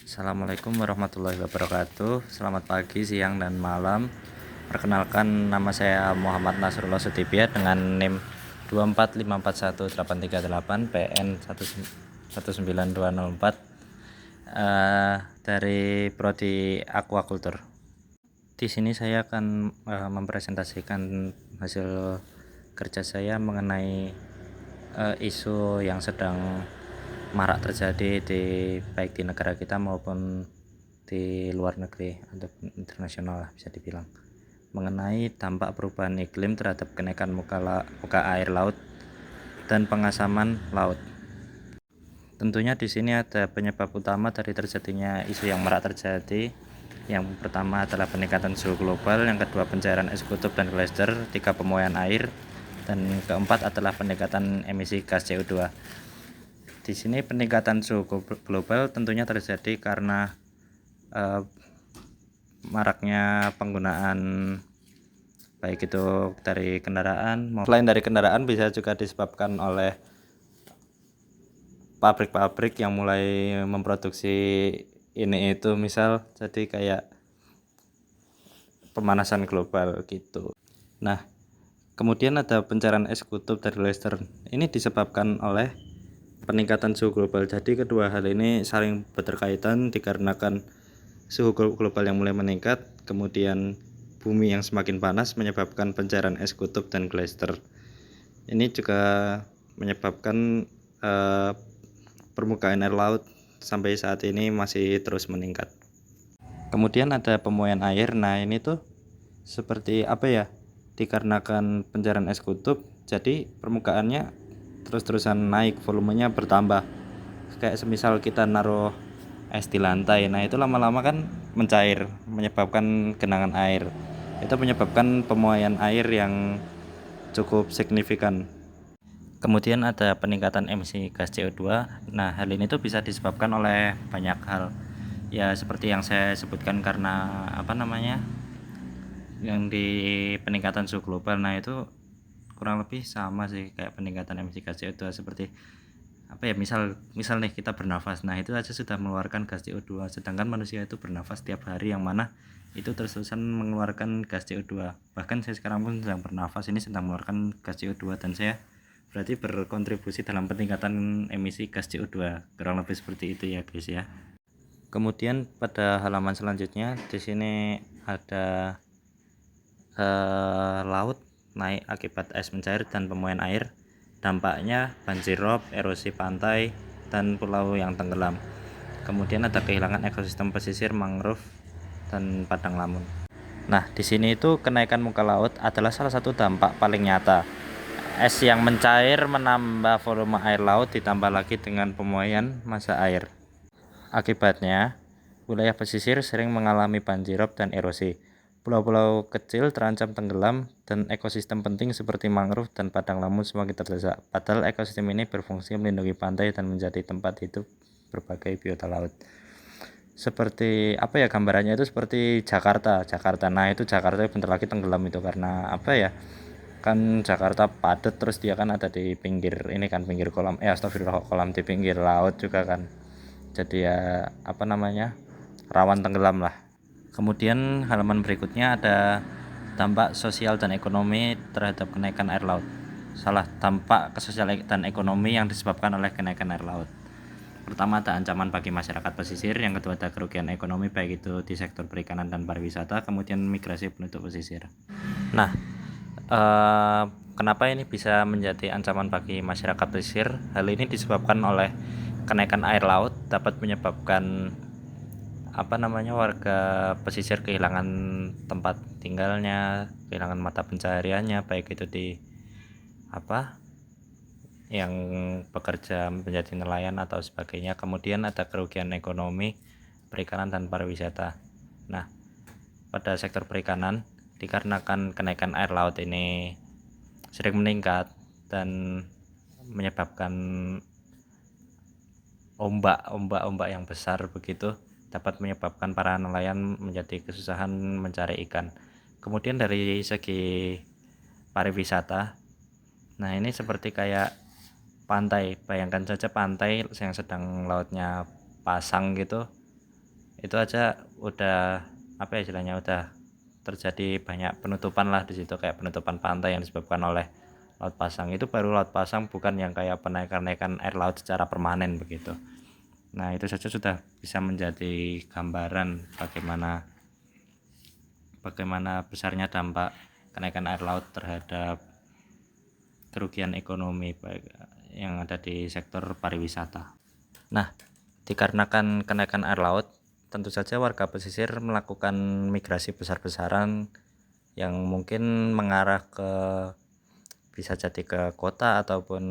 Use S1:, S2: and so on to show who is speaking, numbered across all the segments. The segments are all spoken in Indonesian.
S1: Assalamualaikum warahmatullahi wabarakatuh. Selamat pagi, siang, dan malam. Perkenalkan, nama saya Muhammad Nasrullah Sutibia dengan NIM 2454138 PN 19204 dari Prodi Aquaculture. Di sini saya akan mempresentasikan hasil kerja saya mengenai isu yang sedang marak terjadi baik di negara kita maupun di luar negeri atau internasional lah, bisa dibilang, mengenai dampak perubahan iklim terhadap kenaikan muka air laut dan pengasaman laut. Tentunya di sini ada penyebab utama dari terjadinya isu yang marak terjadi. Yang pertama adalah peningkatan suhu global, yang kedua pencairan es kutub dan glacier, tiga pemuaian air, dan keempat adalah peningkatan emisi gas CO2. Di sini peningkatan suhu global tentunya terjadi karena maraknya penggunaan baik itu dari kendaraan. Selain dari kendaraan, bisa juga disebabkan oleh pabrik-pabrik yang mulai memproduksi ini itu, misal jadi kayak pemanasan global gitu. Nah, kemudian ada pencairan es kutub dari glacier. Ini disebabkan oleh peningkatan suhu global. Jadi kedua hal ini saling berkaitan dikarenakan suhu global yang mulai meningkat, kemudian bumi yang semakin panas menyebabkan pencairan es kutub dan glacier. Ini juga menyebabkan permukaan air laut sampai saat ini masih terus meningkat. Kemudian ada pemuaian air. Nah, ini tuh seperti apa ya? Dikarenakan pencairan es kutub, jadi permukaannya terus-terusan naik, volumenya bertambah. Kayak semisal kita naruh es di lantai, nah itu lama-lama kan mencair, menyebabkan genangan air. Itu menyebabkan pemuaian air yang cukup signifikan. Kemudian ada peningkatan emisi gas CO2. Nah, hal ini tuh bisa disebabkan oleh banyak hal. Ya, seperti yang saya sebutkan, karena yang di peningkatan suhu global. Nah, itu kurang lebih sama sih kayak peningkatan emisi gas CO2, seperti misal nih kita bernafas, nah itu aja sudah mengeluarkan gas CO2, sedangkan manusia itu bernafas setiap hari, yang mana itu terus-terusan mengeluarkan gas CO2. Bahkan saya sekarang pun sedang bernafas, ini sedang mengeluarkan gas CO2, dan saya berarti berkontribusi dalam peningkatan emisi gas CO2. Kurang lebih seperti itu ya guys ya. Kemudian pada halaman selanjutnya di sini ada laut naik akibat es mencair dan pemuaian air. Dampaknya banjir rob, erosi pantai, dan pulau yang tenggelam. Kemudian ada kehilangan ekosistem pesisir, mangrove, dan padang lamun. Nah, di sini itu kenaikan muka laut adalah salah satu dampak paling nyata. Es yang mencair menambah volume air laut, ditambah lagi dengan pemuaian massa air. Akibatnya, wilayah pesisir sering mengalami banjir rob dan erosi. Pulau-pulau kecil terancam tenggelam, dan ekosistem penting seperti mangrove dan padang lamun semakin terdesak. Padahal ekosistem ini berfungsi melindungi pantai dan menjadi tempat hidup berbagai biota laut. Seperti gambarannya itu seperti Jakarta. Nah, itu Jakarta bentar lagi tenggelam itu karena kan Jakarta padat, terus dia kan ada di pinggir ini kan, pinggir kolam kolam di pinggir laut juga kan. Jadi ya rawan tenggelam lah. Kemudian halaman berikutnya ada dampak sosial dan ekonomi terhadap kenaikan air laut. Dampak sosial dan ekonomi yang disebabkan oleh kenaikan air laut. Pertama, ada ancaman bagi masyarakat pesisir. Yang kedua, ada kerugian ekonomi baik itu di sektor perikanan dan pariwisata. Kemudian migrasi penduduk pesisir. Nah, kenapa ini bisa menjadi ancaman bagi masyarakat pesisir? Hal ini disebabkan oleh kenaikan air laut dapat menyebabkan warga pesisir kehilangan tempat tinggalnya, kehilangan mata pencahariannya, baik itu di yang bekerja menjadi nelayan atau sebagainya. Kemudian ada kerugian ekonomi perikanan dan pariwisata. Nah, pada sektor perikanan, dikarenakan kenaikan air laut ini sering meningkat dan menyebabkan ombak yang besar begitu, dapat menyebabkan para nelayan menjadi kesusahan mencari ikan. Kemudian dari segi pariwisata, nah ini seperti kayak pantai. Bayangkan saja pantai yang sedang lautnya pasang gitu, itu aja udah apa ya istilahnya, udah terjadi banyak penutupan lah di situ, kayak penutupan pantai yang disebabkan oleh laut pasang. Itu baru laut pasang, bukan yang kayak penaikan air laut secara permanen begitu. Nah, itu saja sudah bisa menjadi gambaran bagaimana besarnya dampak kenaikan air laut terhadap kerugian ekonomi yang ada di sektor pariwisata. Nah, dikarenakan kenaikan air laut, tentu saja warga pesisir melakukan migrasi besar-besaran yang mungkin mengarah ke bisa jadi ke kota ataupun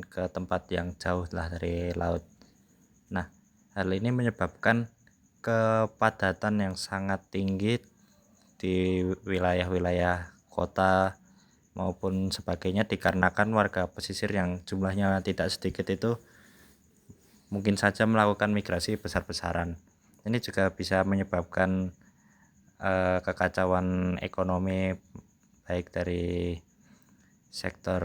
S1: ke tempat yang jauh lah dari laut. Nah, hal ini menyebabkan kepadatan yang sangat tinggi di wilayah-wilayah kota maupun sebagainya, dikarenakan warga pesisir yang jumlahnya tidak sedikit itu mungkin saja melakukan migrasi besar-besaran. Ini juga bisa menyebabkan kekacauan ekonomi baik dari sektor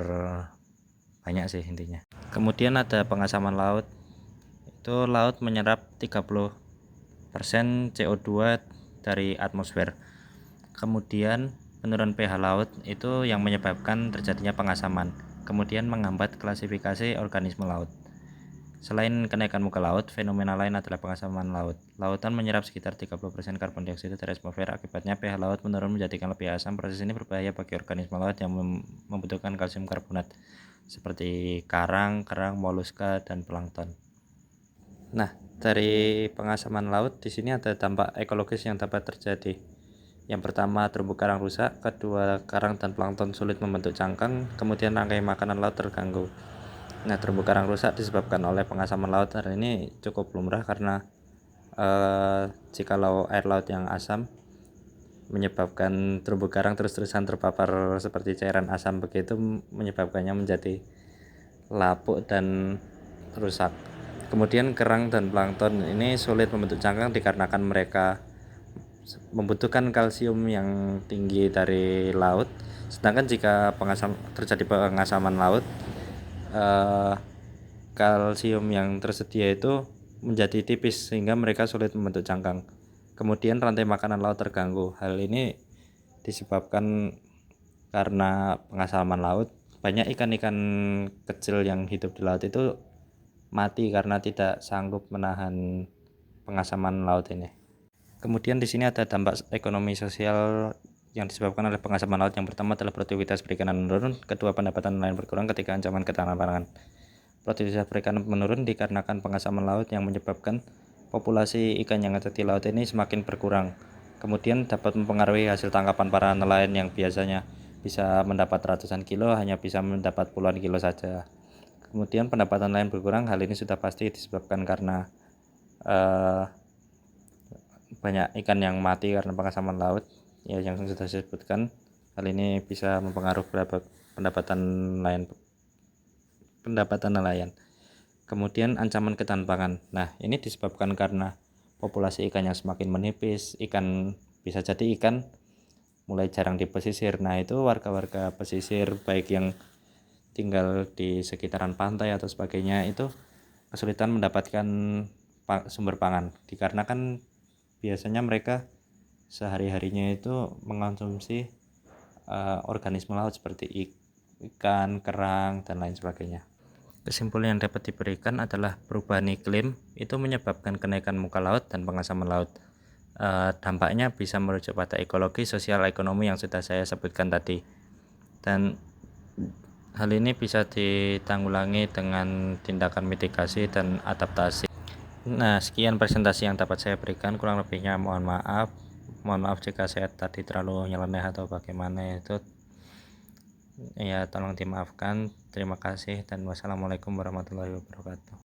S1: banyak sih intinya. Kemudian ada pengasaman laut. Itu laut menyerap 30% CO2 dari atmosfer. Kemudian penurunan pH laut itu yang menyebabkan terjadinya pengasaman, kemudian menghambat klasifikasi organisme laut. Selain kenaikan muka laut, fenomena lain adalah pengasaman laut. Lautan menyerap sekitar 30% karbon dioksida dari atmosfer, akibatnya pH laut menurun menjadikan lebih asam. Proses ini berbahaya bagi organisme laut yang membutuhkan kalsium karbonat seperti karang, kerang, moluska, dan plankton. Nah, dari pengasaman laut di sini ada dampak ekologis yang dapat terjadi. Yang pertama, terumbu karang rusak. Kedua, karang dan plankton sulit membentuk cangkang. Kemudian rantai makanan laut terganggu. Nah, terumbu karang rusak disebabkan oleh pengasaman laut. Dan ini cukup lumrah karena jikalau air laut yang asam menyebabkan terumbu karang terus-terusan terpapar seperti cairan asam, begitu menyebabkannya menjadi lapuk dan rusak. Kemudian kerang dan plankton ini sulit membentuk cangkang dikarenakan mereka membutuhkan kalsium yang tinggi dari laut. Sedangkan jika terjadi pengasaman laut, kalsium yang tersedia itu menjadi tipis sehingga mereka sulit membentuk cangkang. Kemudian rantai makanan laut terganggu. Hal ini disebabkan karena pengasaman laut, banyak ikan-ikan kecil yang hidup di laut itu mati karena tidak sanggup menahan pengasaman laut ini. Kemudian di sini ada dampak ekonomi sosial yang disebabkan oleh pengasaman laut. Yang pertama adalah produktivitas perikanan menurun, kedua pendapatan nelayan berkurang ketika ancaman ketahanan pangan. Produktivitas perikanan menurun dikarenakan pengasaman laut yang menyebabkan populasi ikan yang ada di laut ini semakin berkurang. Kemudian dapat mempengaruhi hasil tangkapan para nelayan yang biasanya bisa mendapat ratusan kilo hanya bisa mendapat puluhan kilo saja. Kemudian pendapatan nelayan berkurang. Hal ini sudah pasti disebabkan karena banyak ikan yang mati karena pengasaman laut ya, yang sudah saya sebutkan. Hal ini bisa mempengaruhi pendapatan nelayan. Kemudian ancaman ketahanan pangan. Nah, ini disebabkan karena populasi ikan yang semakin menipis. Bisa jadi ikan mulai jarang di pesisir. Nah, itu warga-warga pesisir baik yang tinggal di sekitaran pantai atau sebagainya itu kesulitan mendapatkan sumber pangan, dikarenakan biasanya mereka sehari-harinya itu mengonsumsi organisme laut seperti ikan, kerang, dan lain sebagainya. Kesimpulan yang dapat diberikan adalah perubahan iklim itu menyebabkan kenaikan muka laut dan pengasaman laut. Dampaknya bisa merujuk pada ekologi, sosial, ekonomi yang sudah saya sebutkan tadi. Dan hal ini bisa ditanggulangi dengan tindakan mitigasi dan adaptasi. Nah, sekian presentasi yang dapat saya berikan. Kurang lebihnya mohon maaf. Mohon maaf jika saya tadi terlalu nyeleneh atau bagaimana itu. Ya, tolong dimaafkan. Terima kasih dan wassalamualaikum warahmatullahi wabarakatuh.